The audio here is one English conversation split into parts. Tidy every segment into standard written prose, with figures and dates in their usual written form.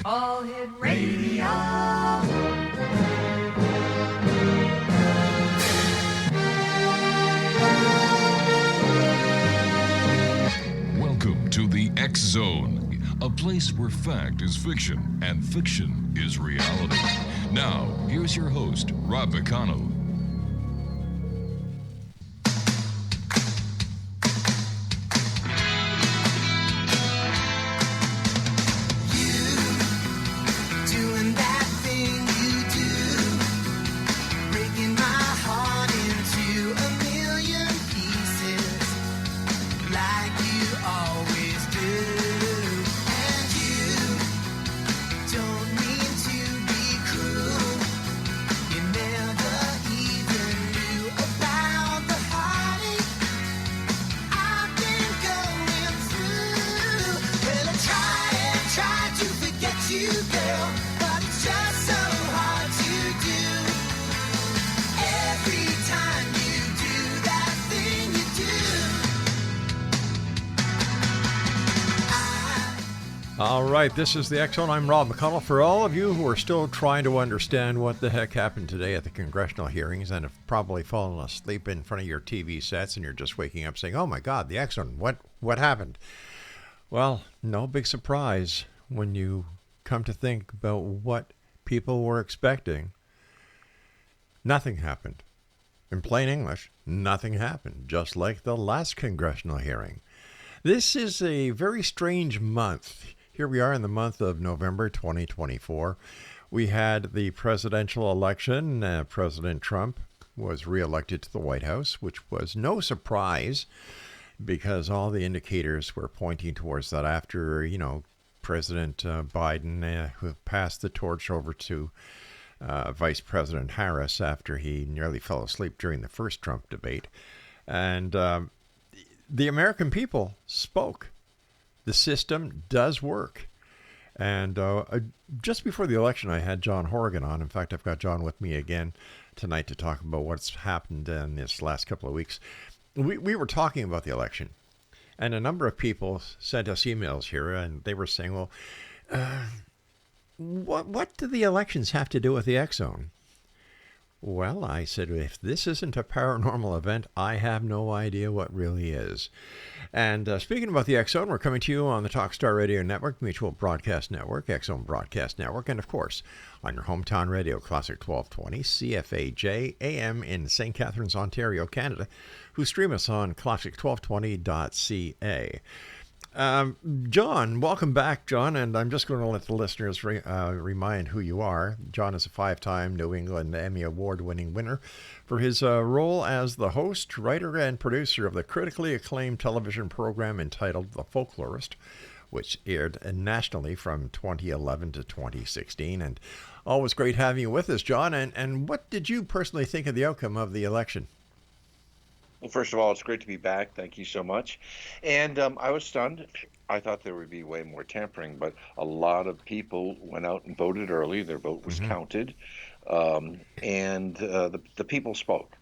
All Hit Radio. Welcome to the X Zone, a place where fact is fiction and fiction is reality. Now, here's your host, Rob McConnell. All right, this is the X Zone. I'm Rob McConnell. For all of you who are still trying to understand what the heck happened today at the congressional hearings and have probably fallen asleep in front of your TV sets and you're just waking up saying, oh my God, the X Zone, what happened? Well, no big surprise when you come to think about what people were expecting. Nothing happened. In plain English, nothing happened, just like the last congressional hearing. This is a very strange month. Here we are in the month of November 2024. We had the presidential election. President Trump was reelected to the White House, which was no surprise because all the indicators were pointing towards that after, President Biden, who passed the torch over to Vice President Harris after he nearly fell asleep during the first Trump debate. And the American people spoke. The system does work. And just before the election, I had John Horrigan on. In fact, I've got John with me again tonight to talk about what's happened in this last couple of weeks. We were talking about the election, and a number of people sent us emails here, and they were saying, well, what do the elections have to do with the X Zone? Well, I said, if this isn't a paranormal event, I have no idea what really is. And speaking about the X Zone, we're coming to you on the Talkstar Radio Network, Mutual Broadcast Network, X Zone Broadcast Network, and of course, on your hometown radio, Classic 1220, CFAJ, AM in St. Catharines, Ontario, Canada, who stream us on classic1220.ca. John, welcome back, John, and I'm just going to let the listeners remind who you are. John is a 5-time New England Emmy Award-winning winner for his role as the host, writer, and producer of the critically acclaimed television program entitled The Folklorist, which aired nationally from 2011 to 2016. And always great having you with us, John. And what did you personally think of the outcome of the election? Well, first of all, it's great to be back. Thank you so much. And I was stunned. I thought there would be way more tampering, but a lot of people went out and voted early. Their vote was counted, and the people spoke.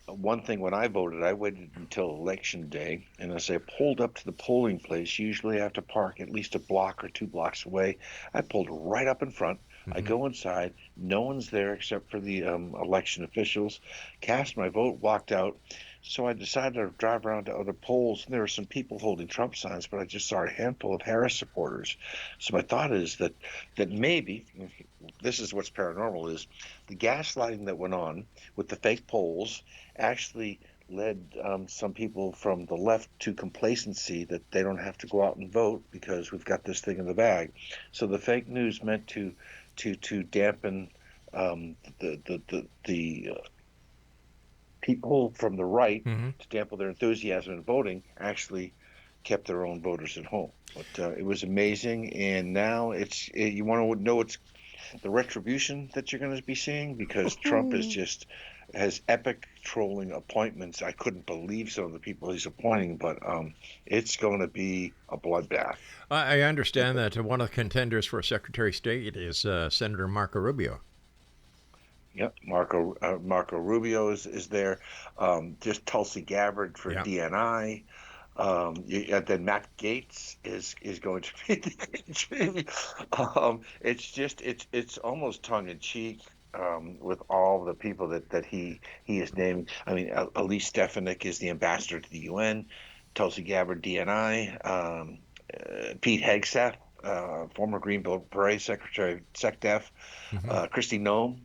One thing, when I voted, I waited until Election Day, and as I pulled up to the polling place, usually I have to park at least a block or 2 blocks away. I pulled right up in front. I go inside. No one's there except for the election officials. Cast my vote, walked out. So I decided to drive around to other polls, and there were some people holding Trump signs, but I just saw a handful of Harris supporters. So my thought is that maybe, this is what's paranormal, is the gaslighting that went on with the fake polls actually led some people from the left to complacency that they don't have to go out and vote because we've got this thing in the bag. So the fake news meant to dampen the people from the right, to dampen their enthusiasm in voting, actually kept their own voters at home. But it was amazing, and now you want to know it's the retribution that you're going to be seeing, because Trump has epic trolling appointments. I couldn't believe some of the people he's appointing, but it's going to be a bloodbath. I understand that one of the contenders for Secretary of State is Senator Marco Rubio. Yep, Marco Rubio is there. Just Tulsi Gabbard for DNI. And then Matt Gaetz is going to be the it's almost tongue in cheek with all the people that he is naming. I mean, Elise Stefanik is the ambassador to the UN, Tulsi Gabbard, DNI, Pete Hegseth, former Green Beret Secretary, SecDef, Kristi Noem,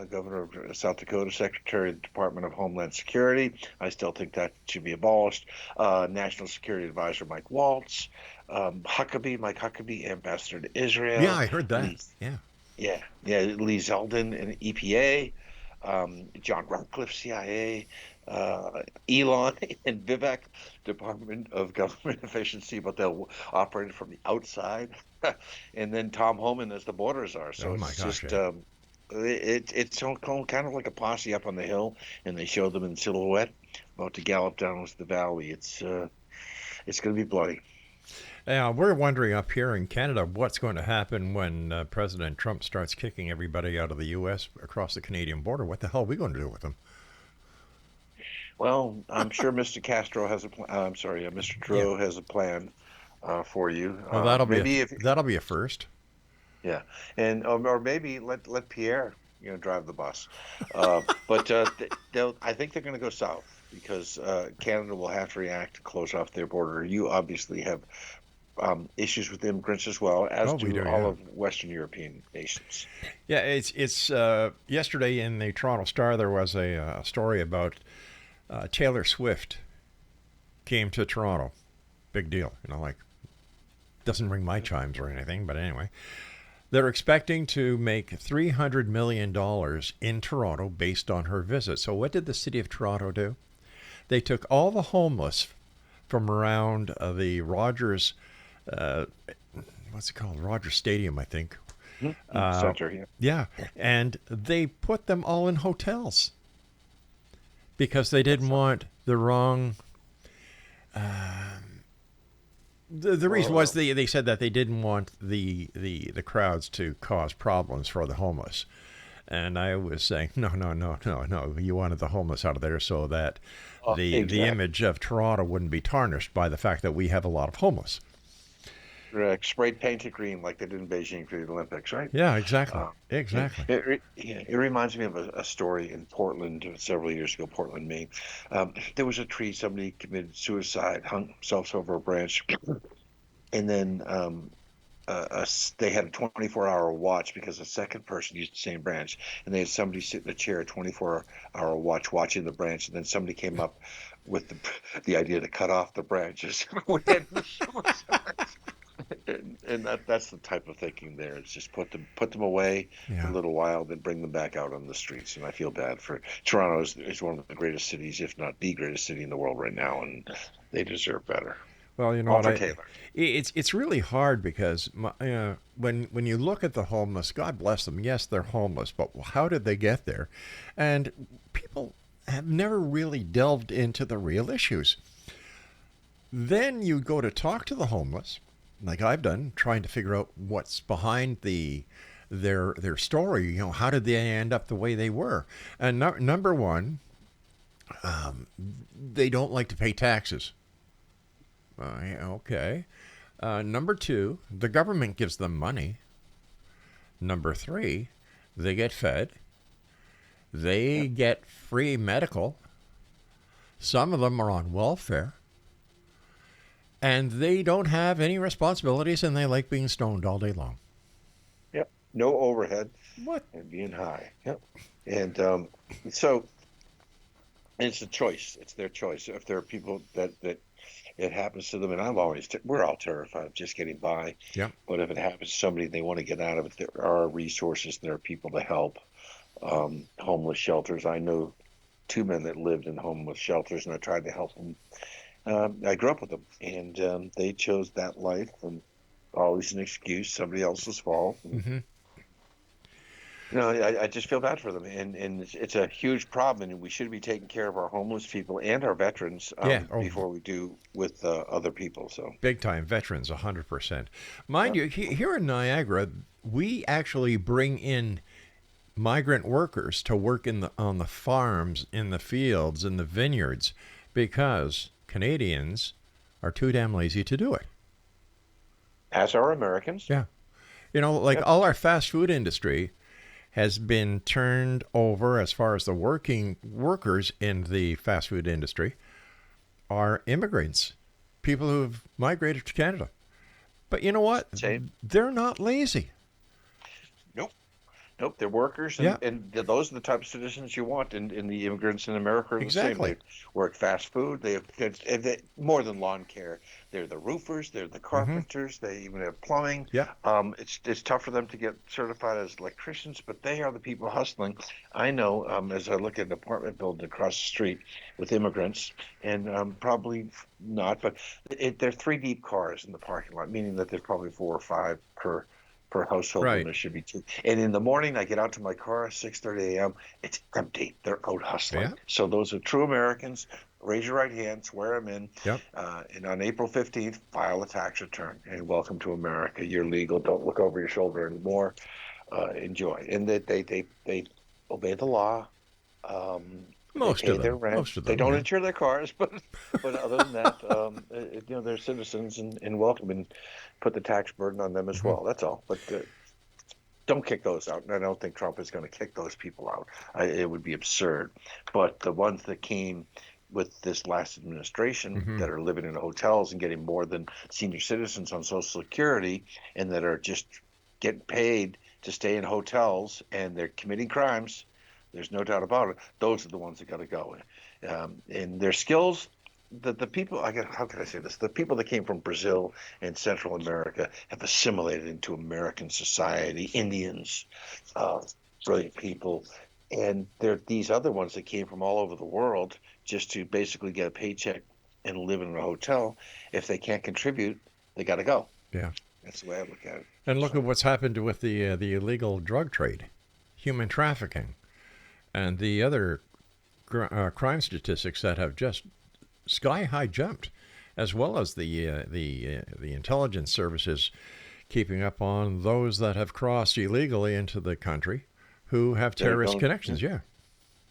Governor of South Dakota, Secretary of the Department of Homeland Security. I still think that should be abolished. National Security Advisor Mike Waltz, Mike Huckabee, Ambassador to Israel. Yeah, I heard that. Lee Zeldin in EPA, John Ratcliffe, CIA, Elon and Vivek, Department of Government Efficiency, but they'll operate from the outside. And then Tom Homan as the border czar. So it's kind of like a posse up on the hill, and they show them in silhouette about to gallop down the valley. It's going to be bloody. We're wondering up here in Canada what's going to happen when President Trump starts kicking everybody out of the U.S. across the Canadian border. What the hell are we going to do with them? Well, I'm sure Mr. Castro has a plan. I'm sorry, Mr. Trudeau has a plan for you. Well, that'll be a first. Yeah, and or maybe let Pierre drive the bus. But I think they're going to go south because Canada will have to react to close off their border. You obviously have issues with immigrants as well, as do all of Western European nations. Yeah, it's yesterday in the Toronto Star there was a story about Taylor Swift came to Toronto. Big deal, doesn't ring my chimes or anything, but anyway. They're expecting to make $300 million in Toronto based on her visit. So what did the city of Toronto do? They took all the homeless from around the Rogers, what's it called? Rogers Stadium, I think. Center, yeah. Yeah, and they put them all in hotels because they didn't want the wrong... The reason was they said that they didn't want the crowds to cause problems for the homeless. And I was saying, no. You wanted the homeless out of there so that the image of Toronto wouldn't be tarnished by the fact that we have a lot of homeless. Correct. Sprayed painted green like they did in Beijing for the Olympics, right? Yeah, exactly. Exactly. It reminds me of a story in Portland several years ago, Portland, Maine. There was a tree, somebody committed suicide, hung themselves over a branch, and then they had a 24-hour watch because a second person used the same branch, and they had somebody sit in a chair, a 24-hour watch, watching the branch, and then somebody came up with the idea to cut off the branches. And that's the type of thinking there. It's just put them away for a little while, then bring them back out on the streets. And I feel bad for Toronto is one of the greatest cities, if not the greatest city in the world right now, and they deserve better. Well, it's really hard because when you look at the homeless, God bless them. Yes, they're homeless, but how did they get there? And people have never really delved into the real issues. Then you go to talk to the homeless, like I've done, trying to figure out what's behind their story. How did they end up the way they were? And number one, they don't like to pay taxes. Okay. Number two, the government gives them money. Number three, they get fed. They get free medical. Some of them are on welfare. And they don't have any responsibilities, and they like being stoned all day long. Yep. No overhead. What? And being high. Yep. And so it's a choice. It's their choice. If there are people that it happens to them, and we're all terrified of just getting by. Yeah. But if it happens to somebody, they want to get out of it. There are resources. There are people to help. Homeless shelters. I know two men that lived in homeless shelters, and I tried to help them. I grew up with them, and they chose that life, and always an excuse, somebody else's fault. And, I just feel bad for them, and it's a huge problem, and we should be taking care of our homeless people and our veterans before we do with other people. So big time veterans, 100%. Mind you, here in Niagara, we actually bring in migrant workers to work on the farms, in the fields, in the vineyards, because Canadians are too damn lazy to do it. As are Americans. Yeah. You know, like all our fast food industry has been turned over as far as the workers in the fast food industry are immigrants, people who've migrated to Canada. But you know what? Same. They're not lazy. Nope, they're workers, and those are the type of citizens you want in the immigrants in America. Are Exactly. The same. They work fast food. They more than lawn care. They're the roofers. They're the carpenters. They even have plumbing. Yeah. It's tough for them to get certified as electricians, but they are the people hustling. I know as I look at an apartment building across the street with immigrants, and probably not, but they're three deep cars in the parking lot, meaning that there's probably 4 or 5 per household, Right. and there should be 2. And in the morning, I get out to my car at 6:30 a.m. It's empty. They're out hustling. Yeah. So those are true Americans. Raise your right hand, swear them in. Yep. And on April 15th, file a tax return. And welcome to America. You're legal. Don't look over your shoulder anymore. Enjoy. And they obey the law. Most they pay of them. their rent. Most of them. They don't yeah. insure their cars, but other than that, they're citizens and welcome, and put the tax burden on them as well. That's all. But don't kick those out. And I don't think Trump is going to kick those people out. It would be absurd. But the ones that came with this last administration that are living in hotels and getting more than senior citizens on Social Security, and that are just getting paid to stay in hotels, and they're committing crimes. There's no doubt about it. Those are the ones that got to go. And their skills, the people, how can I say this? The people that came from Brazil and Central America have assimilated into American society. Indians, brilliant people. And there are these other ones that came from all over the world just to basically get a paycheck and live in a hotel. If they can't contribute, they got to go. Yeah. That's the way I look at it. And look at what's happened with the illegal drug trade, human trafficking, and the other crime statistics that have just sky-high jumped, as well as the intelligence services keeping up on those that have crossed illegally into the country who have terrorist connections. Yeah.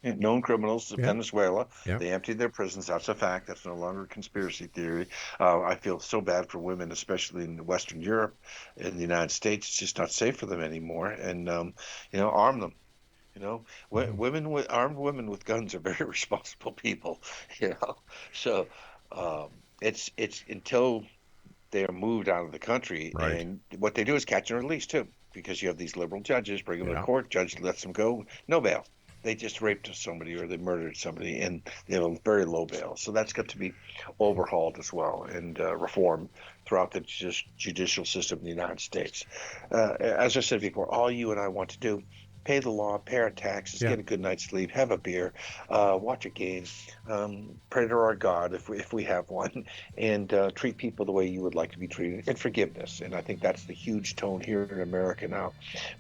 Known criminals of Venezuela. Yeah. They emptied their prisons. That's a fact. That's no longer a conspiracy theory. I feel so bad for women, especially in Western Europe. In the United States, it's just not safe for them anymore. And arm them. Armed women with guns are very responsible people. So it's until they are moved out of the country, Right. and what they do is catch and release too, because you have these liberal judges, bring them Yeah. to court, judge lets them go, no bail. They just raped somebody or they murdered somebody, and they have a very low bail. So that's got to be overhauled as well and reformed throughout the judicial system in the United States. As I said before, all you and I want to do, pay the law, pay our taxes, Yeah. get a good night's sleep, have a beer, watch a game, pray to our God if we have one, and treat people the way you would like to be treated, and forgiveness. And I think that's the huge tone here in America now,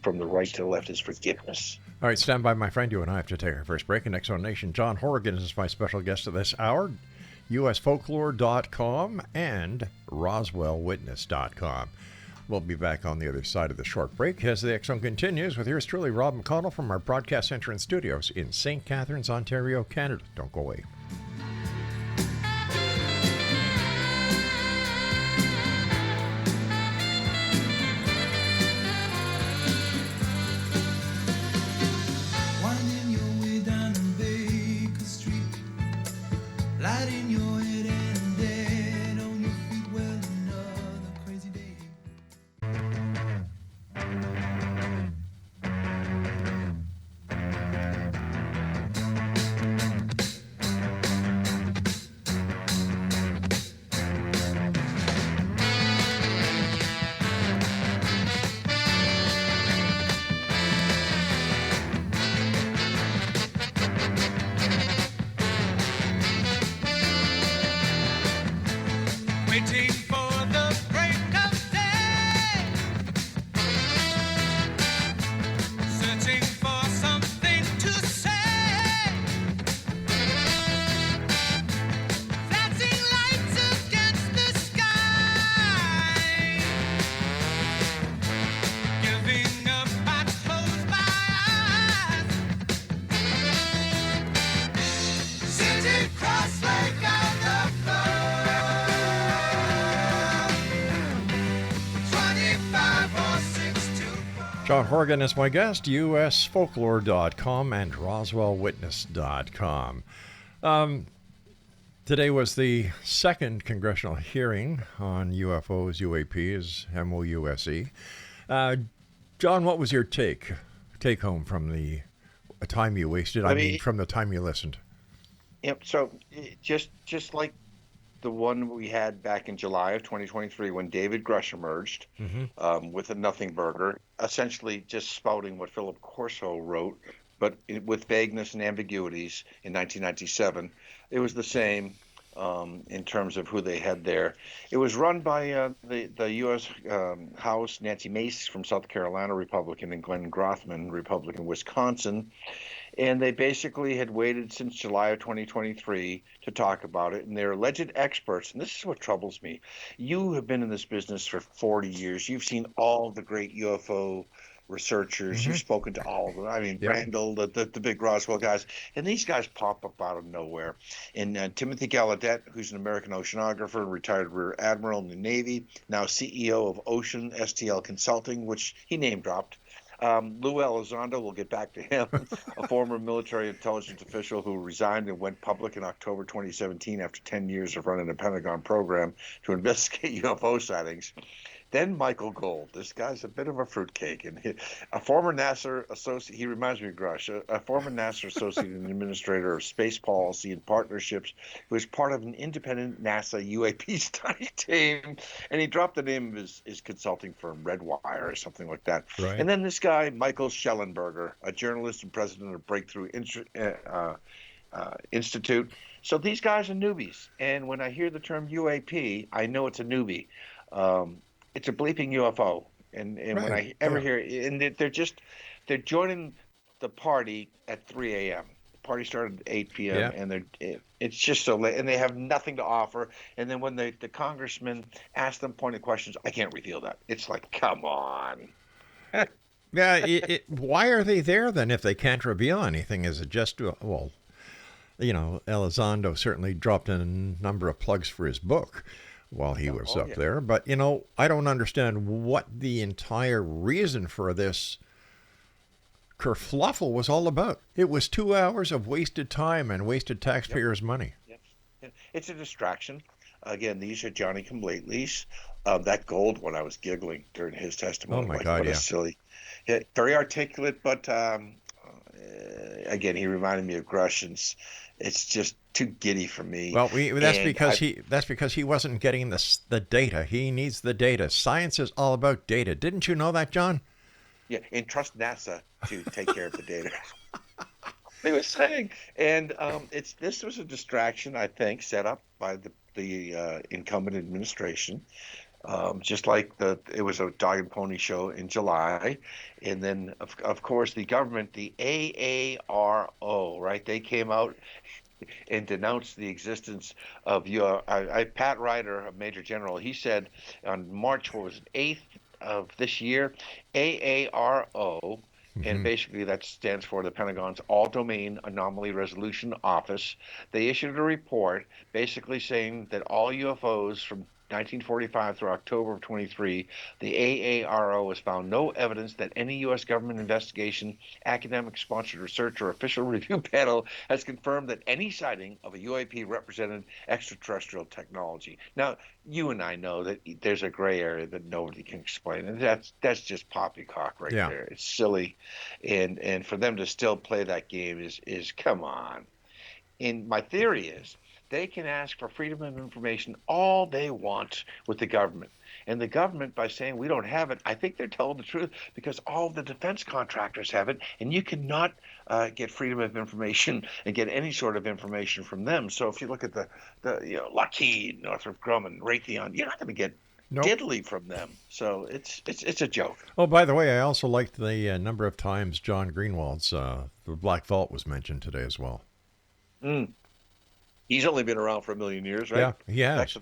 from the right to the left, is forgiveness. All right, stand by, my friend. You and I have to take our first break. And Next on Nation, John Horrigan is my special guest of this hour, usfolklore.com and roswellwitness.com. We'll be back on the other side of the short break as the X Zone continues with yours truly, Rob McConnell, from our broadcast center and studios in St. Catharines, Ontario, Canada. Don't go away. Winding your way down on Baker Street, lighting your head and dead on your feet. Well, another crazy day. John Horrigan is my guest, usfolklore.com and roswellwitness.com. Today was the second congressional hearing on UFOs, UAPs, MOUSE. John, what was your take home from the time you wasted? I mean, from the time you listened. Yep. So just like the one we had back in July of 2023 when David Grush emerged with a nothing burger, essentially just spouting what Philip Corso wrote, but with vagueness and ambiguities in 1997. It was the same in terms of who they had there. It was run by the U.S. House, Nancy Mace from South Carolina, Republican, and Glenn Grothman, Republican, Wisconsin. And they basically had waited since July of 2023 to talk about it. And they're alleged experts. And this is what troubles me. You have been in this business for 40 years. You've seen all the great UFO researchers. You've spoken to all of them. I mean, Randall, the big Roswell guys. And these guys pop up out of nowhere. And Timothy Gallaudet, who's an American oceanographer and retired Rear Admiral in the Navy, now CEO of Ocean STL Consulting, which he name dropped. Lou Elizondo, we'll get back to him, a former military intelligence official who resigned and went public in October 2017 after 10 years of running a Pentagon program to investigate UFO sightings. Then Michael Gold. This guy's a bit of a fruitcake. And a former NASA associate, he reminds me of Grush, a former NASA associate and administrator of space policy and partnerships who was part of an independent NASA UAP study team. And he dropped the name of his consulting firm, Redwire or something like that. Right. And then this guy, Michael Schellenberger, a journalist and president of Breakthrough Institute. So these guys are newbies. And when I hear the term UAP, I know it's a newbie. It's a bleeping UFO, and right. When I ever hear, and they're joining the party at 3 a.m. The party started at 8 p.m. and it's just so late, and they have nothing to offer. And then when the congressman asks them pointed questions, I can't reveal that. It's like, come on. Why are they there then if they can't reveal anything? Is it just well, Elizondo certainly dropped in a number of plugs for his book while he was up there. But, I don't understand what the entire reason for this kerfluffle was all about. It was 2 hours of wasted time and wasted taxpayers' money. Yep. It's a distraction. Again, these are Johnny-come-latelys. That Gold one, I was giggling during his testimony. Oh, my God, what a silly. Very articulate, but again, he reminded me of Grush, and it's just too giddy for me. Well, that's because he wasn't getting the data. He needs the data. Science is all about data. Didn't you know that, John? Yeah, and trust NASA to take care of the data. They were saying, and this was a distraction, I think, set up by the incumbent administration. Just like it was a dog and pony show in July. And then, of course, the government, the AARO, right? They came out and denounced the existence of Pat Ryder, a major general. He said on March 8th of this year, AARO, and basically that stands for the Pentagon's All-Domain Anomaly Resolution Office. They issued a report basically saying that all UFOs from 1945 through October of 23, the AARO has found no evidence that any U.S. government investigation, academic-sponsored research, or official review panel has confirmed that any sighting of a UAP represented extraterrestrial technology. Now, you and I know that there's a gray area that nobody can explain, and that's just poppycock right there. It's silly, and for them to still play that game is come on. And my theory is, they can ask for freedom of information all they want with the government. And the government, by saying we don't have it, I think they're telling the truth because all of the defense contractors have it, and you cannot get freedom of information and get any sort of information from them. So if you look at the Lockheed, Northrop Grumman, Raytheon, you're not going to get diddly from them. So it's a joke. Oh, by the way, I also liked the number of times John Greenwald's The Black Vault was mentioned today as well. He's only been around for 1 million years, right? Yeah, he has.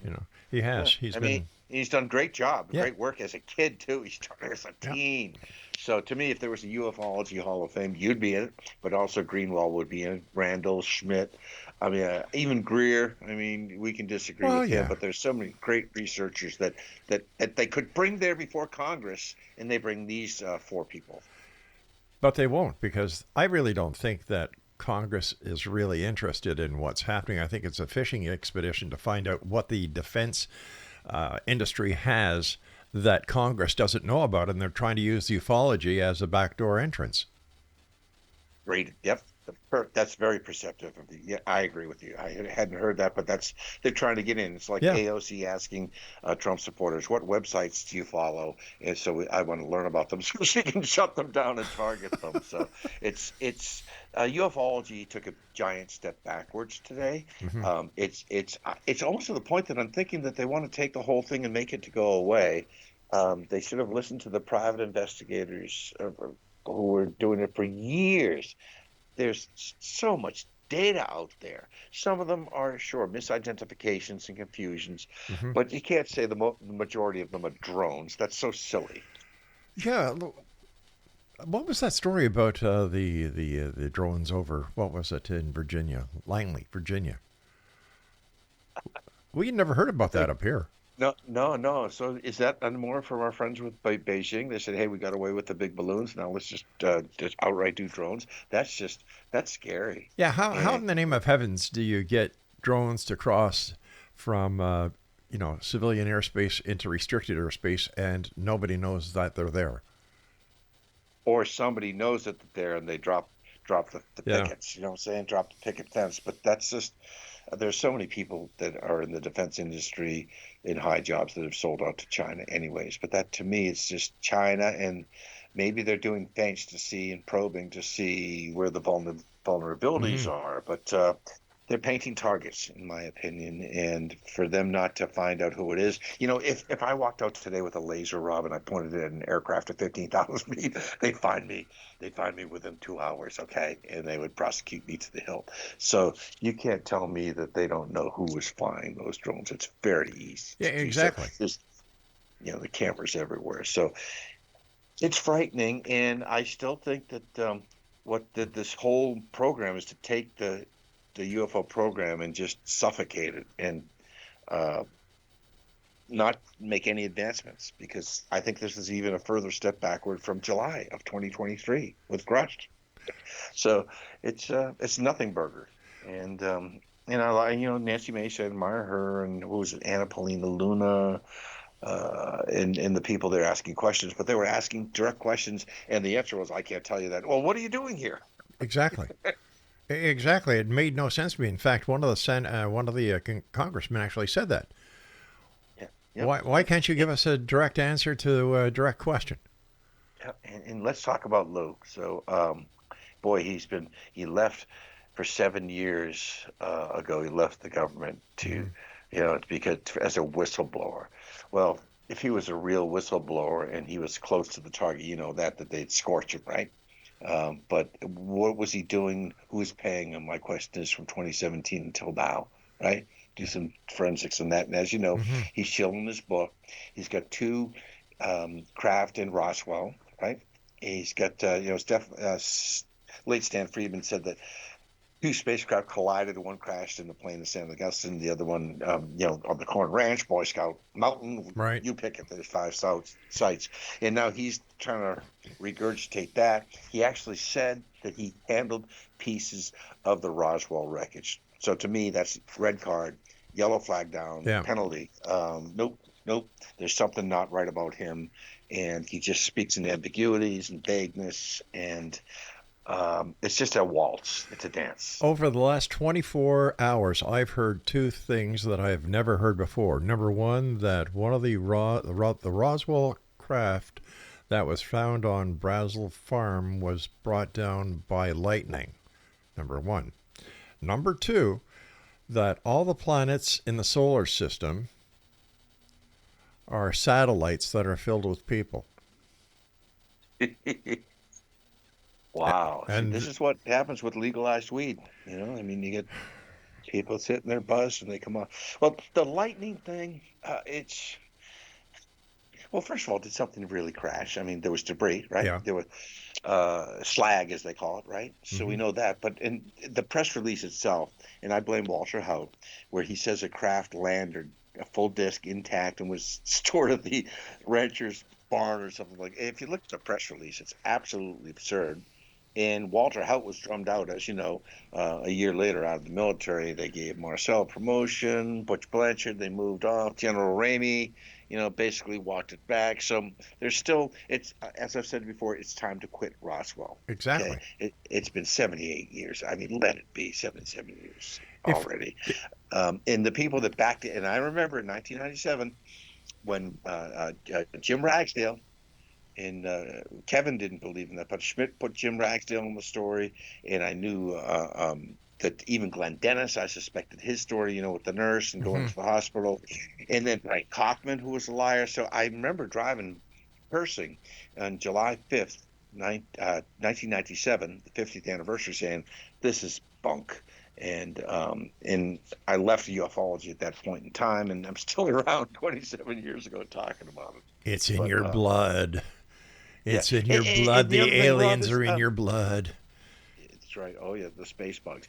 He has. Yeah. He's done great job, great work as a kid too. He started as a teen. So to me, if there was a UFOlogy Hall of Fame, you'd be in it, but also Greenwald would be in it. Randall, Schmidt, I mean, even Greer. I mean, we can disagree Well, with him, yeah, but there's so many great researchers that they could bring there before Congress, and they bring these four people. but they won't because I really don't think that Congress is really interested in what's happening. I think it's a fishing expedition to find out what the defense industry has that Congress doesn't know about, and they're trying to use ufology as a backdoor entrance. Great. Yep. That's very perceptive of you. Yeah, I agree with you. I hadn't heard that, but they're trying to get in. It's like Yeah. AOC asking Trump supporters, "What websites do you follow?" And so I want to learn about them so she can shut them down and target them. So it's ufology took a giant step backwards today. Hmm. It's almost to the point that I'm thinking that they want to take the whole thing and make it to go away. They should have listened to the private investigators who were doing it for years. There's so much data out there. Some of them are, sure, misidentifications and confusions, Hmm. but you can't say the majority of them are drones. That's so silly. Yeah. What was that story about the drones over? What was it in Virginia, Langley, Virginia? We never heard about that up here. No, no, no. So is that more from our friends with Beijing? They said, "Hey, we got away with the big balloons. Now let's just outright do drones." That's scary. Yeah. How And in the name of heavens do you get drones to cross from civilian airspace into restricted airspace and nobody knows that they're there? or somebody knows that they're there and they drop the Yeah. pickets. You know what I'm saying? Drop the picket fence. But that's just there's so many people that are in the defense industry in high jobs that have sold out to China anyways. But that to me it's just China, and maybe they're doing feints to see and probing to see where the vulnerabilities Hmm. are. But they're painting targets, in my opinion, and for them not to find out who it is. If I walked out today with a laser, Rob, and I pointed it at an aircraft at 15,000 feet, they'd find me. They'd find me within 2 hours, okay, and they would prosecute me to the hilt. So you can't tell me that they don't know who was flying those drones. It's very easy Yeah. to do so. Exactly. There's, the cameras everywhere, so it's frightening. And I still think that this whole program is to take the UFO program and just suffocate it and uh, not make any advancements, because I think this is even a further step backward from July of 2023 with Grudge. So it's nothing burger. And Nancy Mace, I admire her, and who was it, Anna Paulina Luna, and the people there asking questions, but they were asking direct questions, and the answer was, "I can't tell you that." Well, what are you doing here? Exactly. Exactly. It made no sense to me. In fact, one of the congressmen actually said that. Yeah. Yep. Why can't you give us a direct answer to a direct question? Yeah. And let's talk about Luke. So, boy, he left for 7 years ago. He left the government Hmm. because as a whistleblower. Well, if he was a real whistleblower and he was close to the target, that they'd scorch him, right? But what was he doing? Who was paying him? My question is, from 2017 until now, right? Do some forensics on that. And as you know, Hmm. he's shilling his book. He's got two craft in Roswell, right? He's got, late Stan Friedman said that two spacecraft collided. One crashed in the plain of San Augustine. The other one, on the Corn Ranch, Boy Scout Mountain. Right. You pick it. There's 5 sites. And now he's trying to regurgitate that. He actually said that he handled pieces of the Roswell wreckage. So to me, that's red card, yellow flag down, Yeah. penalty. Nope. There's something not right about him. And he just speaks in ambiguities and vagueness, and it's just a waltz. It's a dance. Over the last 24 hours, I've heard two things that I have never heard before. Number one, that one of the Roswell craft that was found on Brazel Farm was brought down by lightning. Number one. Number two, that all the planets in the solar system are satellites that are filled with people. Wow. See, And this is what happens with legalized weed. I mean, you get people sitting there buzzed and they come on. Well, the lightning thing, Well, first of all, did something really crash? I mean, there was debris, right? Yeah. There was slag, as they call it, right? So we know that. But in the press release itself, and I blame Walter Hout, where he says a craft landed a full disc intact and was stored at the rancher's barn or something like. If you look at the press release, it's absolutely absurd. And Walter Hout was drummed out, as you know, a year later out of the military. They gave Marcel promotion, Butch Blanchard, they moved off. General Ramey, basically walked it back. So there's still, it's as I've said before, it's time to quit Roswell. Exactly. Okay? It's been 78 years. I mean, let it be 77 years If- already. And the people that backed it, and I remember in 1997 when Jim Ragsdale, and Kevin didn't believe in that, but Schmidt put Jim Ragsdale in the story, and I knew that even Glenn Dennis, I suspected his story, with the nurse and going to the hospital, and then Frank Kaufman, who was a liar. So I remember driving Persing on July 5th, 1997, the 50th anniversary, saying, this is bunk. And I left ufology at that point in time, and I'm still around 27 years ago talking about it. It's in your blood. It's Yeah. in your blood. And the The other thing, Rob, aliens is, are in your blood. That's right. Oh, yeah, the space bugs.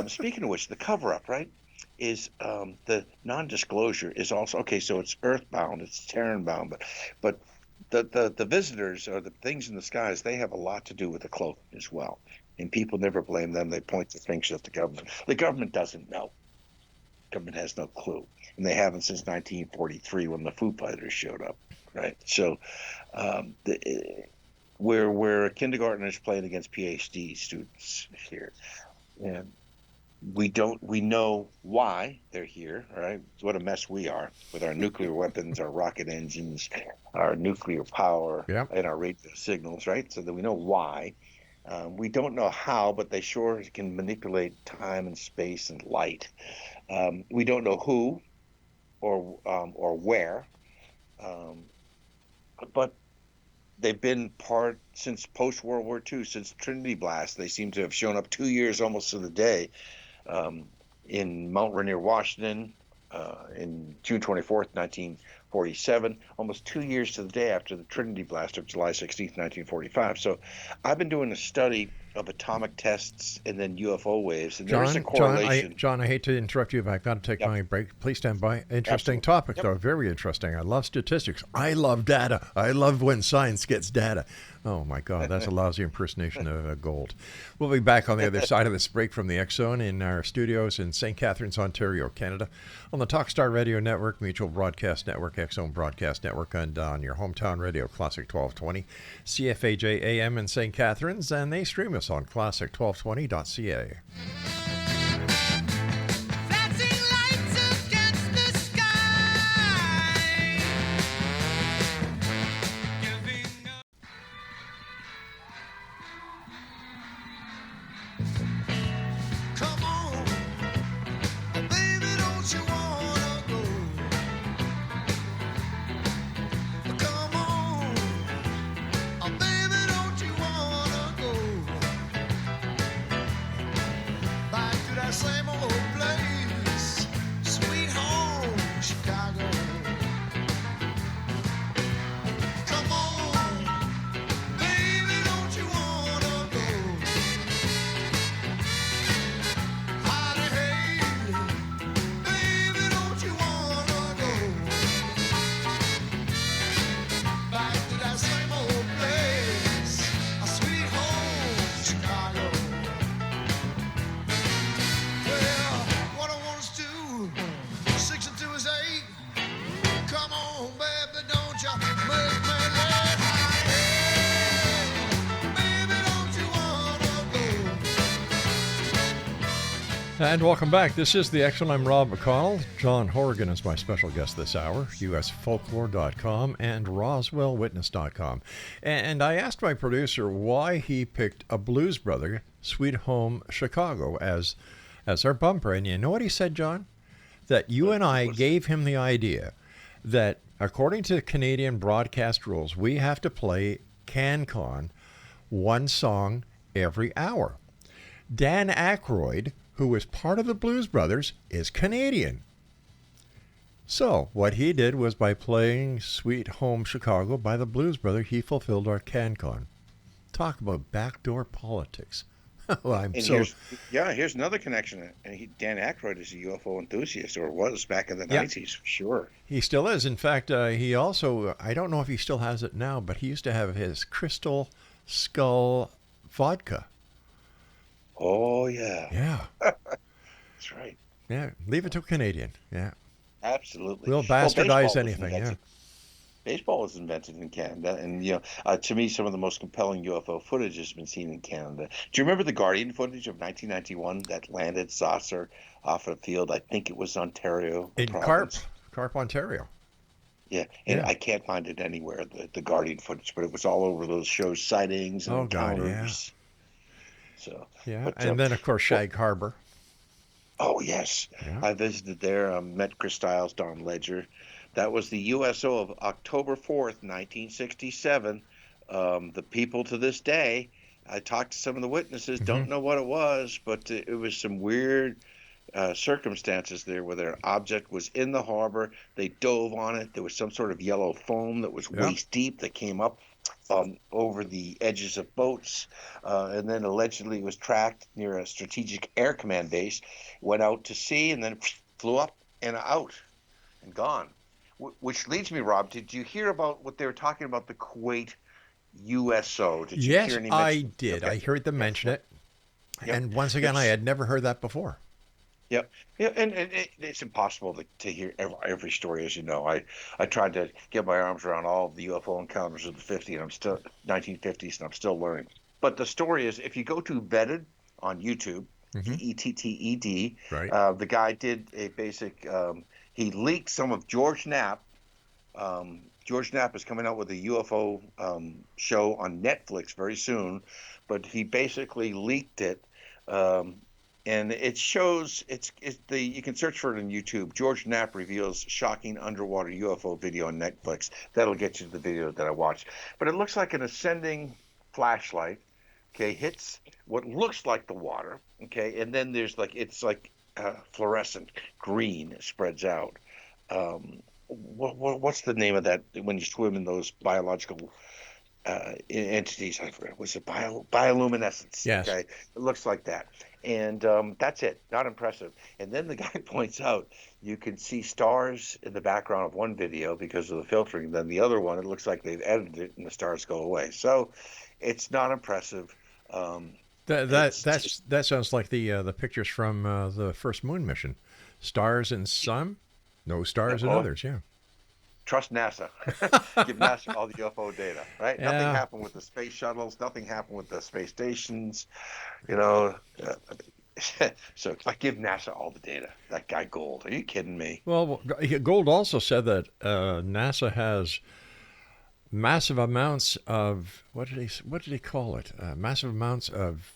Speaking of which, the cover-up, right, is the non-disclosure is also, okay, so it's earthbound, it's Terran-bound, but the visitors or the things in the skies, they have a lot to do with the cloaking as well. And people never blame them. They point the fingers at the government. The government doesn't know. The government has no clue. And they haven't since 1943 when the Foo Fighters showed up, right? So we're kindergartners playing against PhD students here. And we know why they're here, right? What a mess we are with our nuclear weapons, our rocket engines, our nuclear power, Yep. and our radio signals, right? So that we know why. We don't know how, but they sure can manipulate time and space and light. We don't know who or where, but they've been part since post-World War II, since Trinity Blast. They seem to have shown up 2 years almost to the day in Mount Rainier, Washington, in June 24th, 1947, almost 2 years to the day after the Trinity Blast of July 16th, 1945. So I've been doing a study of atomic tests and then UFO waves, and there's a correlation. John, I hate to interrupt you, but I've got to take my break. Please stand by. Interesting Absolutely. topic, Yep. though. Very interesting. I love statistics. I love data. I love when science gets data. Oh, my God. That's a lousy impersonation of gold. We'll be back on the other side of this break from the X Zone in our studios in St. Catharines, Ontario, Canada, on the Talkstar Radio Network, Mutual Broadcast Network, X Zone Broadcast Network, and on your hometown radio, Classic 1220, CFAJ AM in St. Catharines, and they stream us on classic1220.ca. Flashing lights against the sky. Giving up. Come on, baby, don't you wanna go? Come on, baby, don't you wanna go? Back to that same old place, sweet home, Chicago. Come on, baby, don't you wanna go? Honey, hey, baby, don't you wanna go? Back to that same old place, a sweet home, Chicago. Well, what I want us to do, 6 and 2 is 8. Come on, baby, don't you make me laugh. Baby, don't you wanna go? And welcome back. This is the X Zone. I'm Rob McConnell. John Horrigan is my special guest this hour, usfolklore.com and roswellwitness.com. And I asked my producer why he picked a Blues Brother, Sweet Home Chicago, as our bumper. And you know what he said, John? That you and I gave him the idea that according to Canadian broadcast rules, we have to play CanCon one song every hour. Dan Aykroyd, who was part of the Blues Brothers, is Canadian. So what he did was, by playing Sweet Home Chicago by the Blues Brothers, he fulfilled our CanCon. Talk about backdoor politics. Well, And here's another connection. And Dan Aykroyd is a UFO enthusiast, or was back in the Yeah. 90s, for sure. He still is. In fact, he also, I don't know if he still has it now, but he used to have his Crystal Skull vodka. Oh, yeah. Yeah. That's right. Yeah. Leave it to a Canadian. Yeah. Absolutely. We'll baseball bastardize was anything. Yeah. invented- Baseball was invented in Canada, and to me, some of the most compelling UFO footage has been seen in Canada. Do you remember the Guardian footage of 1991 that landed saucer off a field? I think it was Ontario In province. Carp, Ontario. Yeah, and Yeah. I can't find it anywhere, the Guardian footage, but it was all over those shows, sightings and Oh, God, encounters. So, Yeah. but, And then, of course, Shag Harbor. oh yes, Yeah. I visited there. Met Chris Stiles, Don Ledger. That was the USO of October 4th, 1967. The people to this day, I talked to some of the witnesses, don't know what it was, but it was some weird circumstances there where an object was in the harbor. They dove on it. There was some sort of yellow foam that was waist deep that came up over the edges of boats, and then allegedly it was tracked near a strategic air command base, went out to sea, and then flew up and out and gone. Which leads me, Rob, did you hear about what they were talking about, the Kuwait USO? Did you Yes, hear any I mention? did. Okay. I heard them mention it. Yep. And once again, I had never heard that before. Yep. Yeah, and it's impossible to hear every story, as you know. I tried to get my arms around all of the UFO encounters of the 1950s, and I'm still learning. But the story is, if you go to Vetted on YouTube, VETTED, Right. the guy did a basic. He leaked some of George Knapp. George Knapp is coming out with a UFO show on Netflix very soon, but he basically leaked it. And it shows you can search for it on YouTube. George Knapp reveals shocking underwater UFO video on Netflix. That'll get you to the video that I watched. But it looks like an ascending flashlight, okay, hits what looks like the water, okay, and then there's it's like fluorescent green spreads out. What's the name of that when you swim in those biological entities? I forget. Was it bioluminescence? Yes. Okay, it looks like that. And that's it. Not impressive. And then the guy points out you can see stars in the background of one video because of the filtering. Then the other one, it looks like they've edited it and the stars go away. So it's not impressive. That sounds like the pictures from the first moon mission. Stars in some, no stars in others. Yeah. Trust NASA. Give NASA all the UFO data, right? Yeah. Nothing happened with the space shuttles. Nothing happened with the space stations. You know, so give NASA all the data. That guy Gold. Are you kidding me? Well, Gold also said that NASA has massive amounts of what did he call it? Massive amounts of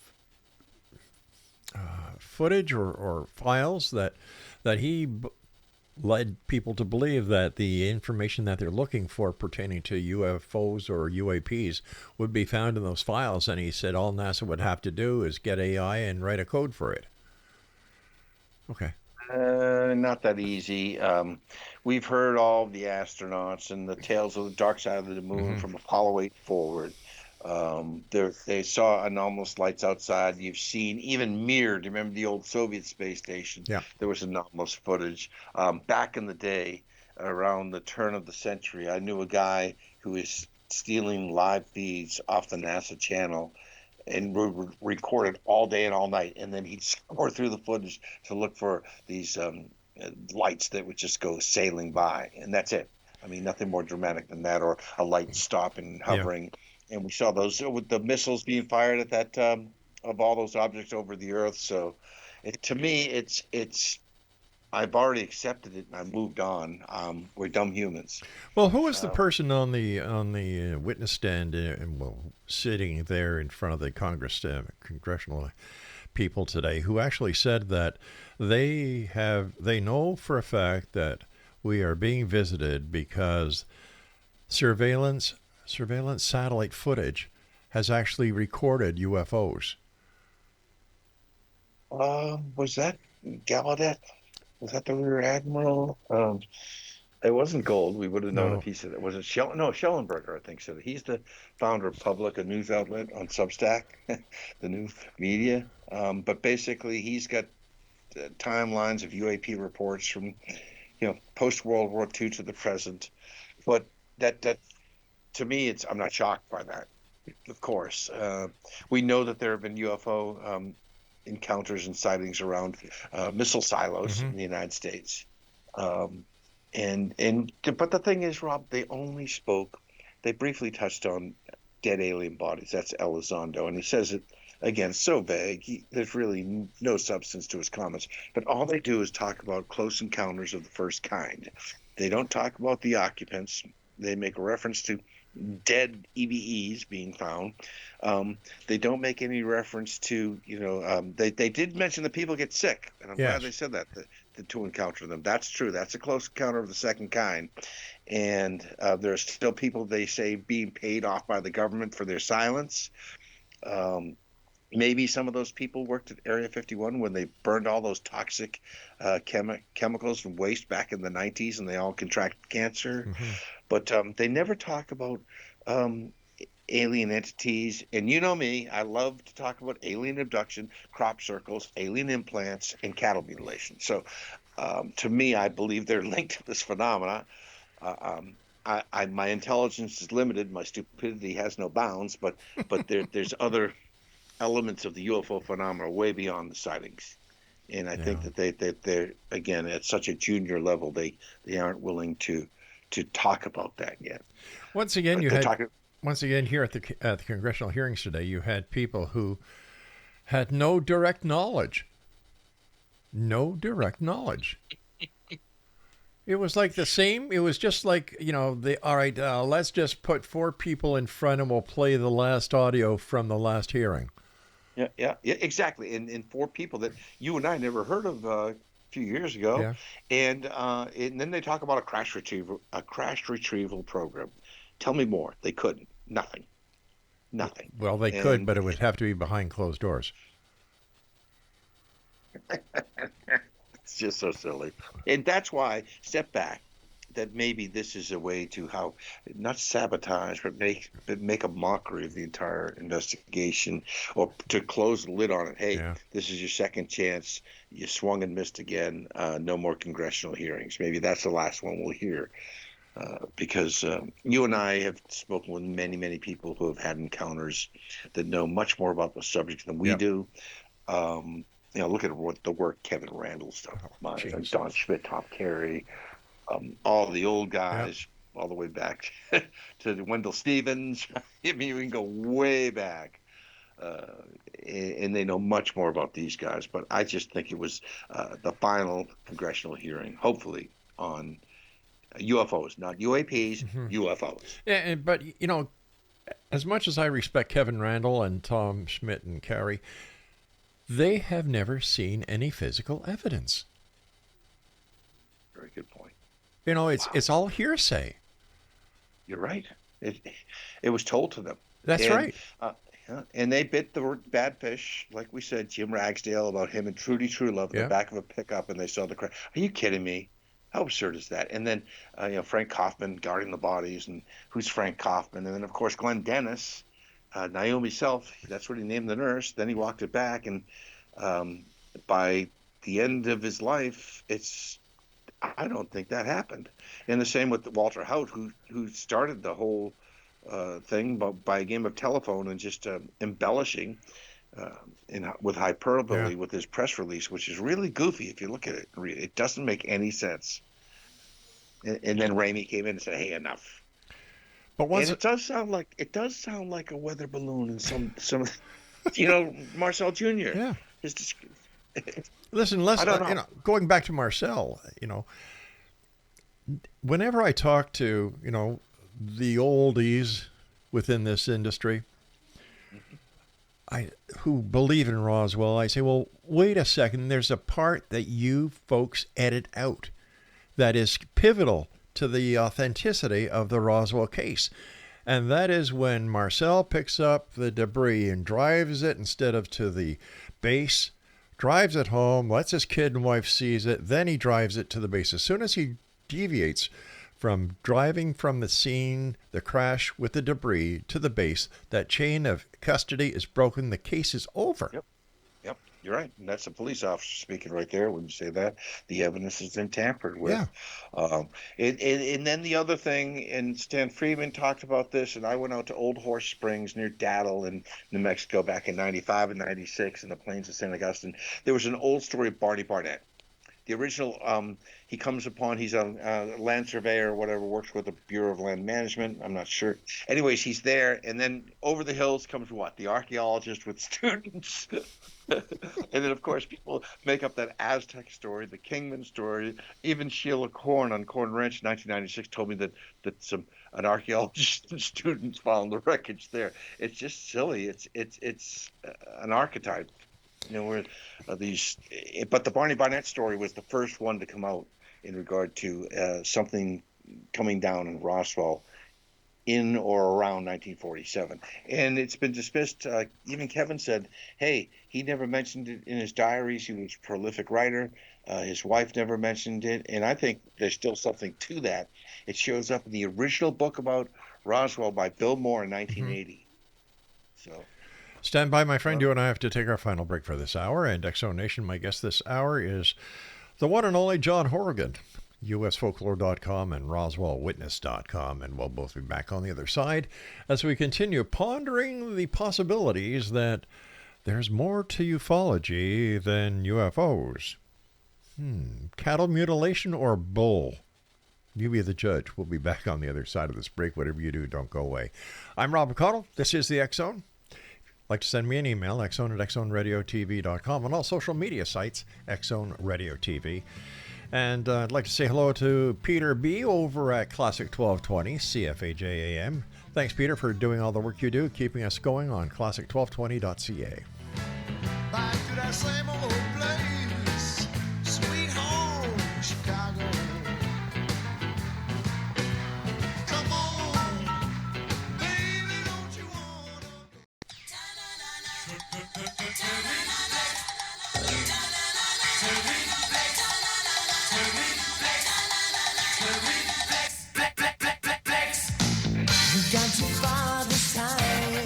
footage or files that he led people to believe that the information that they're looking for pertaining to UFOs or UAPs would be found in those files. And he said all NASA would have to do is get AI and write a code for it. Okay. Not that easy. We've heard all of the astronauts and the tales of the dark side of the moon from Apollo 8 forward. They saw anomalous lights outside. You've seen even Mir. Do you remember the old Soviet space station? Yeah. There was anomalous footage. Back in the day, around the turn of the century, I knew a guy who was stealing live feeds off the NASA channel and recorded all day and all night. And then he'd score through the footage to look for these lights that would just go sailing by. And that's it. I mean, nothing more dramatic than that, or a light stopping and hovering. Yeah. And we saw those with the missiles being fired at that of all those objects over the Earth. So, to me, it's I've already accepted it and I moved on. We're dumb humans. Well, who was the person on the witness stand, sitting there in front of the congressional people today, who actually said that they know for a fact that we are being visited because surveillance satellite footage has actually recorded UFOs. Was that Gallaudet? Was that the Rear Admiral? It wasn't Gold. We would have known if No. he said it. Was it No, Schellenberger, I think, said it. He's the founder of Public, a news outlet on Substack, the new media. But basically, he's got timelines of UAP reports from, post World War II to the present. But that to me, I'm not shocked by that. Of course, we know that there have been UFO encounters and sightings around missile silos in the United States. But the thing is, Rob, they briefly touched on dead alien bodies. That's Elizondo, and he says it again so vague. There's really no substance to his comments. But all they do is talk about close encounters of the first kind. They don't talk about the occupants. They make a reference to dead EVEs being found. They don't make any reference to, they did mention that people get sick, and I'm glad they said that to encounter them. That's true. That's a close encounter of the second kind. And there's still people, they say, being paid off by the government for their silence. Maybe some of those people worked at Area 51 when they burned all those toxic chemicals and waste back in the 90s, and they all contracted cancer. But they never talk about alien entities. And you know me, I love to talk about alien abduction, crop circles, alien implants, and cattle mutilation. So to me, I believe they're linked to this phenomena. My intelligence is limited. My stupidity has no bounds. But there's other elements of the UFO phenomena way beyond the sightings. And I think that they're, again, at such a junior level, they aren't willing to talk about that yet. Once again, here at the congressional hearings today, you had people who had no direct knowledge. No direct knowledge. It was like the same. It was just like, all right, let's just put 4 people in front and we'll play the last audio from the last hearing. Yeah, exactly. And 4 people that you and I never heard of a few years ago. Yeah. And then they talk about a crash retrieval program. Tell me more. They couldn't. Nothing. Well, they could, but it would have to be behind closed doors. It's just so silly. And that's why, step back, that maybe this is a way to not sabotage, but make a mockery of the entire investigation, or to close the lid on it. Hey, this is your second chance. You swung and missed again. No more congressional hearings. Maybe that's the last one we'll hear. Because you and I have spoken with many, many people who have had encounters that know much more about the subject than we do. Look at the work Kevin Randall's done. Don Schmidt, Tom Carey, all the old guys, all the way back to Wendell Stevens. I mean, we can go way back. And they know much more about these guys. But I just think it was the final congressional hearing, hopefully, on UFOs, not UAPs, UFOs. Yeah, but, as much as I respect Kevin Randall and Tom Schmidt and Carey, they have never seen any physical evidence. Very good point. It's all hearsay. You're right. It was told to them. That's right. And they bit the bad fish, like we said, Jim Ragsdale, about him and Trudy Truelove in the back of a pickup, and they saw the crash. Are you kidding me? How absurd is that? And then, Frank Kaufman guarding the bodies, and who's Frank Kaufman? And then, of course, Glenn Dennis, Naomi Self, that's what he named the nurse. Then he walked it back, and by the end of his life, I don't think that happened. And the same with Walter Haut, who started the whole thing by a game of telephone and just embellishing with hyperbole with his press release, which is really goofy if you look at it. It doesn't make any sense. And then Ramey came in and said, "Hey, enough." But it does sound like a weather balloon and some Marcel Jr. Yeah. Listen, I don't know. Going back to Marcel, whenever I talk to the oldies within this industry, who believe in Roswell, I say, well, wait a second. There's a part that you folks edit out that is pivotal to the authenticity of the Roswell case. And that is when Marcel picks up the debris and drives it instead of to the base, drives it home, lets his kid and wife seize it, then he drives it to the base. As soon as he deviates from driving from the scene, the crash with the debris to the base, that chain of custody is broken. The case is over. Yep. Yep. You're right. And that's a police officer speaking right there when you say that. The evidence has been tampered with. Yeah. And then the other thing, and Stan Friedman talked about this, and I went out to Old Horse Springs near Daddle in New Mexico back in 95 and 96 in the plains of St. Augustine. There was an old story of Barney Barnett. The original, he comes upon, he's a land surveyor or whatever, works with the Bureau of Land Management. I'm not sure. Anyways, he's there. And then over the hills comes what? The archaeologist with students. And then, of course, people make up that Aztec story, the Kingman story. Even Sheila Korn on Korn Ranch in 1996 told me that an archaeologist and students found the wreckage there. It's just silly. It's an archetype. You know, where but the Barney Barnett story was the first one to come out in regard to something coming down in Roswell in or around 1947. And it's been dismissed. Even Kevin said, hey, he never mentioned it in his diaries. He was a prolific writer. His wife never mentioned it. And I think there's still something to that. It shows up in the original book about Roswell by Bill Moore in 1980. So... Stand by, my friend. You and I have to take our final break for this hour. And Exo Nation, my guest this hour is the one and only John Horrigan, usfolklore.com and roswellwitness.com. And we'll both be back on the other side as we continue pondering the possibilities that there's more to ufology than UFOs. Cattle mutilation or bull? You be the judge. We'll be back on the other side of this break. Whatever you do, don't go away. I'm Rob McConnell. This is the X-Zone. Like to send me an email, xzone@xzoneradiotv.com, on all social media sites, X-Zone Radio TV. And I'd like to say hello to Peter B. over at Classic 1220, CFAJ AM. Thanks, Peter, for doing all the work you do, keeping us going on classic1220.ca. Back to that same old place, sweet home, Chicago. Come on, baby, don't you wanna... We got too far this time,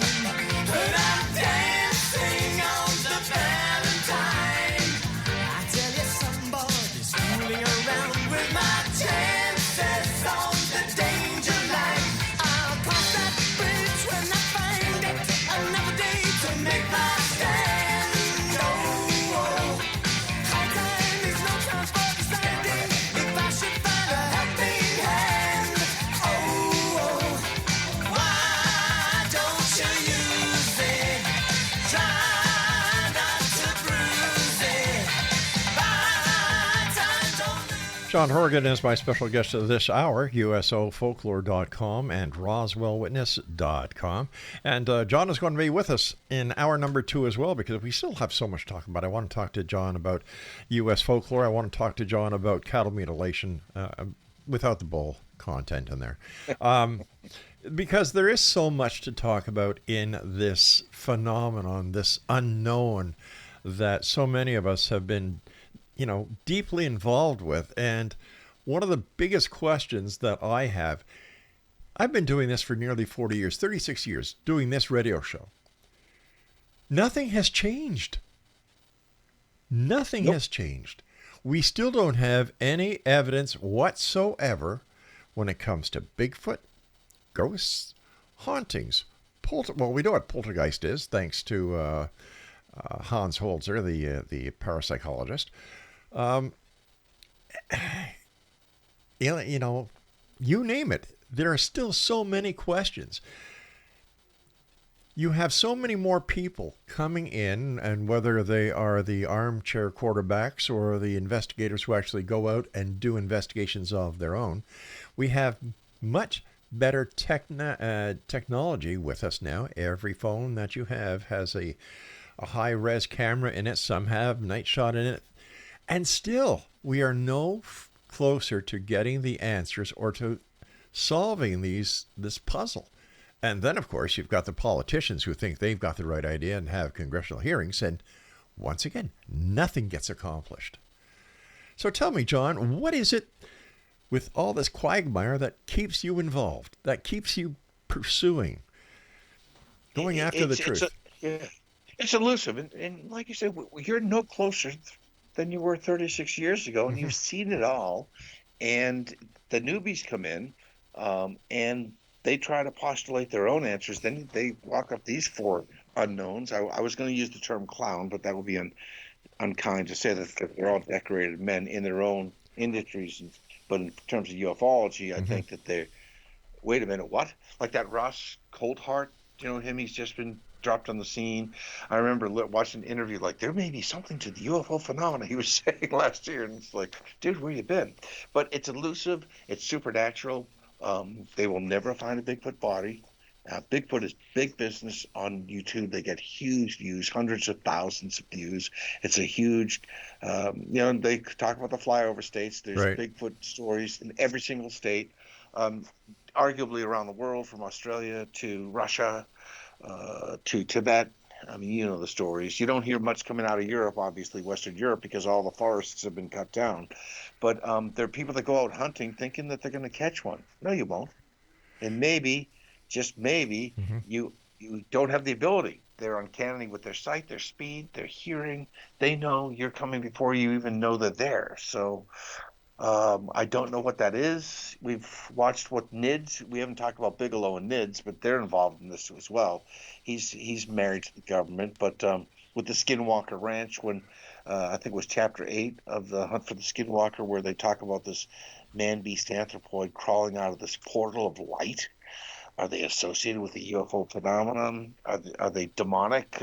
but I'm dancing on the Valentine. I tell you, somebody's fooling around with my chances on the danger line. I'll cross that bridge when I find it. Another day to make my stand. Oh, high time is no time for deciding if I should find a helping hand. Oh, why don't you use it? Try not to bruise it. By time, don't lose. John Horrigan is my special guest of this hour, USOfolklore.com and RoswellWitness.com. And John is going to be with us in hour number 2 as well, because we still have so much to talk about. I want to talk to John about U.S. folklore. I want to talk to John about cattle mutilation without the bull content in there. Because there is so much to talk about in this phenomenon, this unknown that so many of us have been, deeply involved with. And one of the biggest questions that I have, I've been doing this for nearly 40 years, 36 years, doing this radio show. Nothing has changed. Nothing has changed. We still don't have any evidence whatsoever when it comes to Bigfoot, ghosts, hauntings, well, we know what poltergeist is, thanks to Hans Holzer, the parapsychologist. You name it. There are still so many questions. You have so many more people coming in, and whether they are the armchair quarterbacks or the investigators who actually go out and do investigations of their own, we have much better technology with us now. Every phone that you have has a high-res camera in it. Some have night shot in it. And still, we are no closer to getting the answers or to solving this puzzle. And then, of course, you've got the politicians who think they've got the right idea and have congressional hearings. And once again, nothing gets accomplished. So tell me, John, what is it with all this quagmire that keeps you involved, that keeps you pursuing, going after the truth? It's elusive. And like you said, you're no closer than you were 36 years ago, and you've seen it all. And the newbies come in, and they try to postulate their own answers. Then they walk up these four unknowns. I was going to use the term clown, but that would be unkind to say that they're all decorated men in their own industries. But in terms of ufology, I think that they're, wait a minute, what? Like that Ross Coulthart, you know him, he's just been dropped on the scene. I remember watching an interview, like, there may be something to the UFO phenomena he was saying last year. And it's like, dude, where you been? But it's elusive. It's supernatural. They will never find a Bigfoot body. Bigfoot is big business on YouTube. They get huge views, hundreds of thousands of views. It's a huge, they talk about the flyover states. There's Bigfoot stories in every single state, arguably around the world, from Australia to Russia to Tibet. I mean, you know the stories. You don't hear much coming out of Europe, obviously, Western Europe, because all the forests have been cut down. But there are people that go out hunting thinking that they're going to catch one. No, you won't. And maybe, just maybe, you don't have the ability. They're uncanny with their sight, their speed, their hearing. They know you're coming before you even know they're there. So I don't know what that is. We've watched what NIDS. We haven't talked about Bigelow and NIDS, but they're involved in this as well. He's married to the government, but with the Skinwalker Ranch, when I think it was Chapter 8 of the Hunt for the Skinwalker, where they talk about this man-beast anthropoid crawling out of this portal of light. Are they associated with the UFO phenomenon? Are they demonic?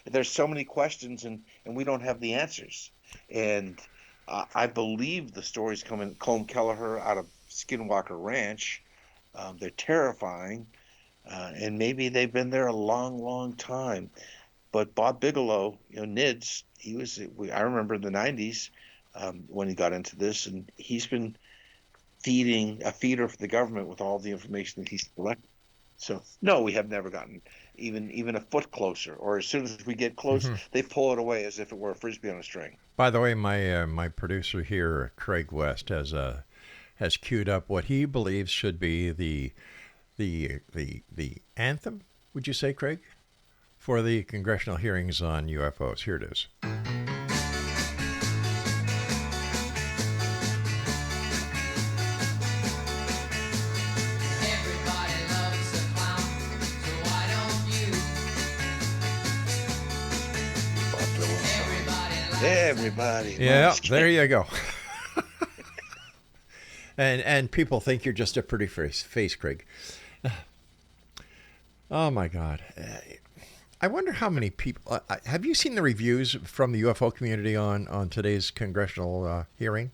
There's so many questions, and we don't have the answers. And I believe the stories coming Colm Kelleher out of Skinwalker Ranch. They're terrifying, and maybe they've been there a long, long time. But Bob Bigelow, NIDS, I remember in the 90s when he got into this, and he's been a feeder for the government with all the information that he's collected. So no, we have never gotten even a foot closer, or as soon as we get close, they pull it away as if it were a frisbee on a string. By the way, my producer here, Craig West, has queued up what he believes should be the anthem. Would you say, Craig, for the congressional hearings on UFOs? Here it is. Everybody. Yeah, there you go. and people think you're just a pretty face, Craig. Oh my God. I wonder how many people. Have you seen the reviews from the UFO community on today's congressional hearing?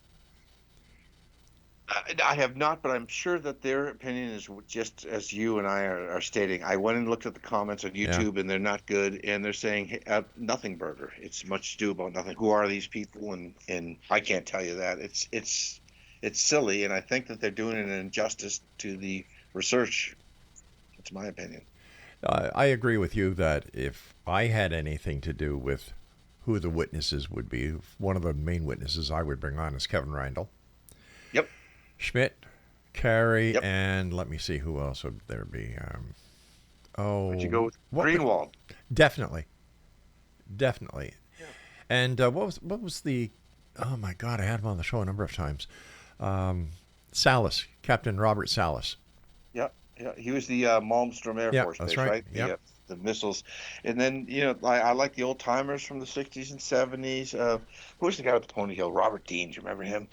I have not, but I'm sure that their opinion is just as you and I are stating. I went and looked at the comments on YouTube, and they're not good. And they're saying, hey, nothing burger. It's much ado about nothing. Who are these people? And I can't tell you that. It's silly, and I think that they're doing an injustice to the research. That's my opinion. I agree with you that if I had anything to do with who the witnesses would be, one of the main witnesses I would bring on is Kevin Randall. Yep. Schmidt, Carey, and let me see who else would there be. Would you go with Greenwald? Definitely. Yeah. And what was the? Oh my God, I had him on the show a number of times. Salas, Captain Robert Salas. Yeah, he was the Malmstrom Air Force Base, right? Yep. The missiles, and then I like the old timers from the 60s and 70s. Who was the guy with the ponytail? Robert Dean. Do you remember him?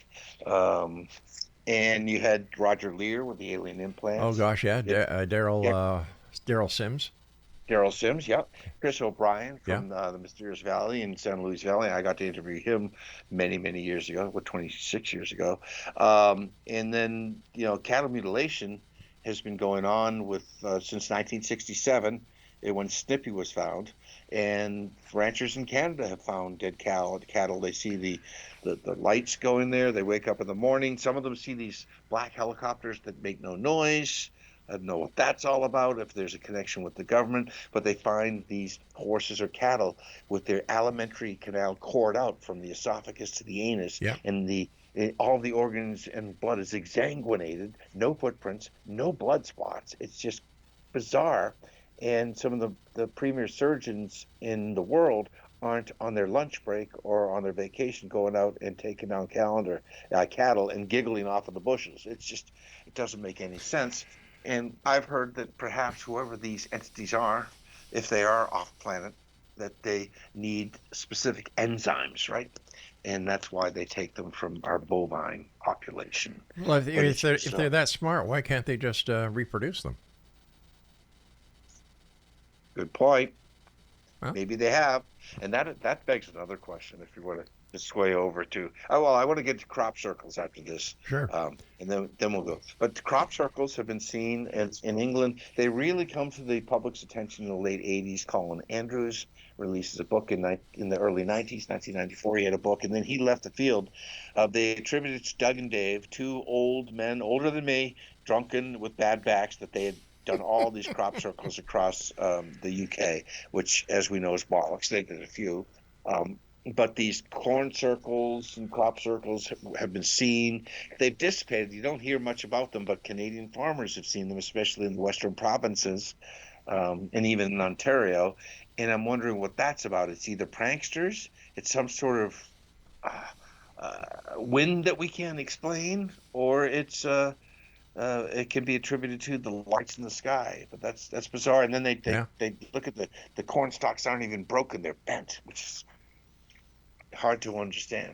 And you had Roger Lear with the alien implants. Oh gosh, yeah. Daryl Sims. Daryl Sims, yeah. Chris O'Brien from the Mysterious Valley in San Luis Valley. I got to interview him many, many years ago, 26 years ago. And then, cattle mutilation has been going on since 1967, when Snippy was found. And ranchers in Canada have found dead cattle. They see the lights go in there. They wake up in the morning. Some of them see these black helicopters that make no noise. know what that's all about, if there's a connection with the government, but they find these horses or cattle with their alimentary canal cored out from the esophagus to the anus, Yeah. and all the organs and blood is exsanguinated, no footprints, no blood spots. It's just bizarre. And some of the premier surgeons in the world aren't on their lunch break or on their vacation going out and taking down cattle and giggling off of the bushes. It doesn't make any sense. And I've heard that perhaps whoever these entities are, if they are off planet, that they need specific enzymes, right? And that's why they take them from our bovine population. Well, But if it's they're that smart, why can't they just reproduce them? good point. Huh? Maybe they have, and that begs another question. If you want to sway over to, oh well, I want to get to crop circles after this, Sure. and then we'll go. But crop circles have been seen in England. They really come to the public's attention in the late '80s. Colin Andrews releases a book in the early '90s, 1994. He had a book, and then he left the field. They attributed to Doug and Dave, two old men, older than me, drunken with bad backs, that they had done all these crop circles across the UK, which, as we know, is bollocks. They did a few. But these corn circles and crop circles have been seen. They've dissipated. You don't hear much about them, but Canadian farmers have seen them, especially in the western provinces, and even in Ontario. And I'm wondering what that's about. It's either pranksters, it's some sort of wind that we can't explain, or it can be attributed to the lights in the sky, but that's bizarre. And then they look at the corn stalks aren't even broken; they're bent, which is hard to understand.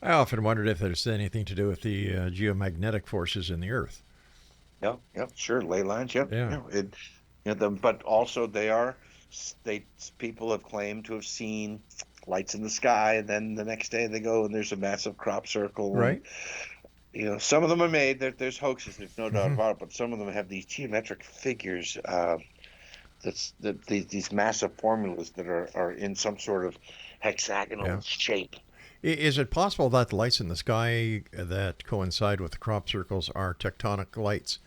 I often wondered if there's anything to do with the geomagnetic forces in the Earth. Yeah, sure, ley lines, Yeah. But also people have claimed to have seen lights in the sky, and then the next day they go and there's a massive crop circle. Right. And, some of them are made. There's hoaxes. There's no doubt about it. But some of them have these geometric figures. These massive formulas that are in some sort of hexagonal shape. Is it possible that the lights in the sky that coincide with the crop circles are tectonic lights?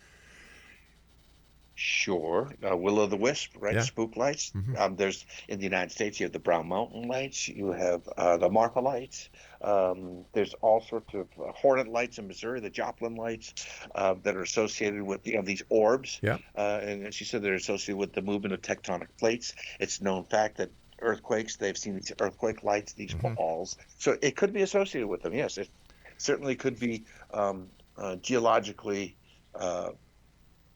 Sure. Will-o'-the-wisp, right? Yeah. Spook lights. There's in the United States, you have the Brown Mountain lights. You have the Marfa lights. There's all sorts of Hornet lights in Missouri, the Joplin lights that are associated with these orbs. Yeah. And she said they're associated with the movement of tectonic plates. It's known fact that earthquakes, they've seen these earthquake lights, these balls. So it could be associated with them. Yes, it certainly could be geologically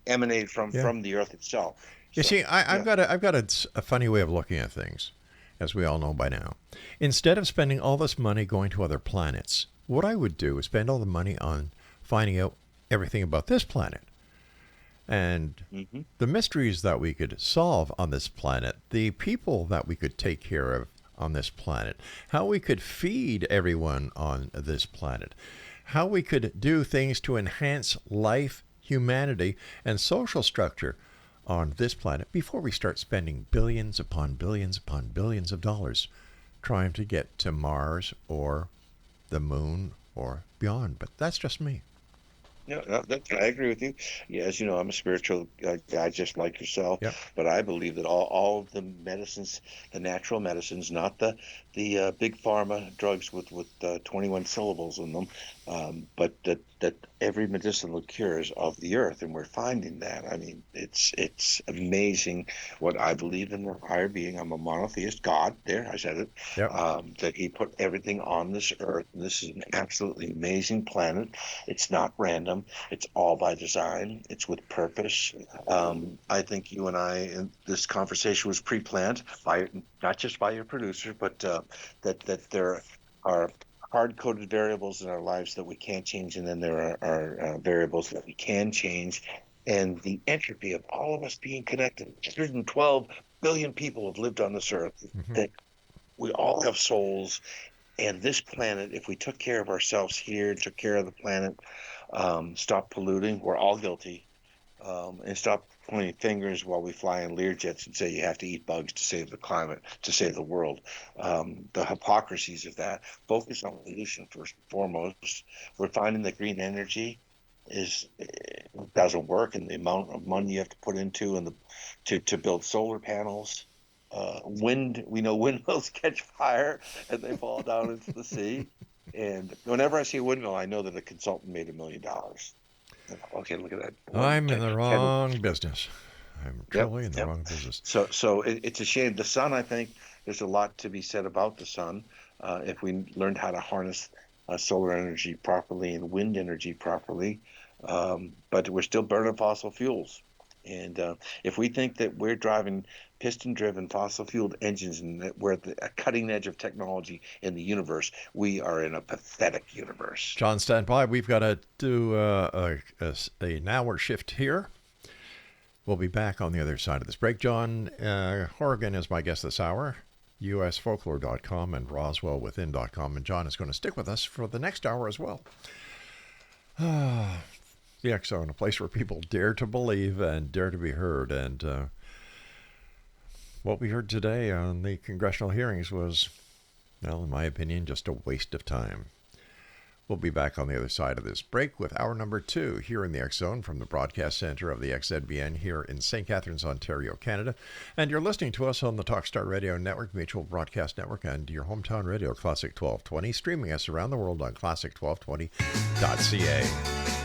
emanated from the Earth itself. You see, I've got a funny way of looking at things, as we all know by now. Instead of spending all this money going to other planets, what I would do is spend all the money on finding out everything about this planet. And the mysteries that we could solve on this planet, the people that we could take care of on this planet, how we could feed everyone on this planet, how we could do things to enhance life, humanity, and social structure on this planet before we start spending billions upon billions upon billions of dollars trying to get to Mars or the moon or beyond. But that's just me. Yeah, I agree with you. Yeah, as you know, I'm a spiritual guy just like yourself. Yep. But I believe that all of the medicines, the natural medicines, not the big pharma drugs with 21 syllables in them, but that every medicinal cure is of the earth, and we're finding that. I mean, it's amazing what I believe in the higher being. I'm a monotheist. God, there, I said it. Yep. That He put everything on this earth. This is an absolutely amazing planet. It's not random. It's all by design. It's with purpose. I think you and I, this conversation was pre-planned by not just by your producer, but that there are hard-coded variables in our lives that we can't change, and then there are variables that we can change. And the entropy of all of us being connected, 112 billion people have lived on this earth, that we all have souls. And this planet, if we took care of ourselves here, took care of the planet, stop polluting, we're all guilty, and stop pointing fingers while we fly in Learjets and say you have to eat bugs to save the climate, to save the world. The hypocrisies of that. Focus on pollution first and foremost. We're finding that green energy doesn't work, and the amount of money you have to put into and to build solar panels. Wind, we know windmills catch fire and they fall down into the sea. And whenever I see a windmill, I know that a consultant made $1 million. Okay, look at that. I'm in the wrong business. I'm truly in the Yep. wrong business. So it's a shame. The sun, I think, there's a lot to be said about the sun. If we learned how to harness solar energy properly and wind energy properly, but we're still burning fossil fuels. And if we think that we're driving piston-driven fossil-fueled engines and that we're at the cutting edge of technology in the universe, we are in a pathetic universe. John, stand by. We've got to do an hour shift here. We'll be back on the other side of this break. John Horrigan is my guest this hour, usfolklore.com and roswellwithin.com. And John is going to stick with us for the next hour as well. The X Zone, a place where people dare to believe and dare to be heard. And what we heard today on the congressional hearings was, well, in my opinion, just a waste of time. We'll be back on the other side of this break with hour number 2 here in the X Zone from the broadcast center of the XZBN here in St. Catharines, Ontario, Canada. And you're listening to us on the Talkstar Radio Network, Mutual Broadcast Network, and your hometown radio, Classic 1220, streaming us around the world on classic1220.ca.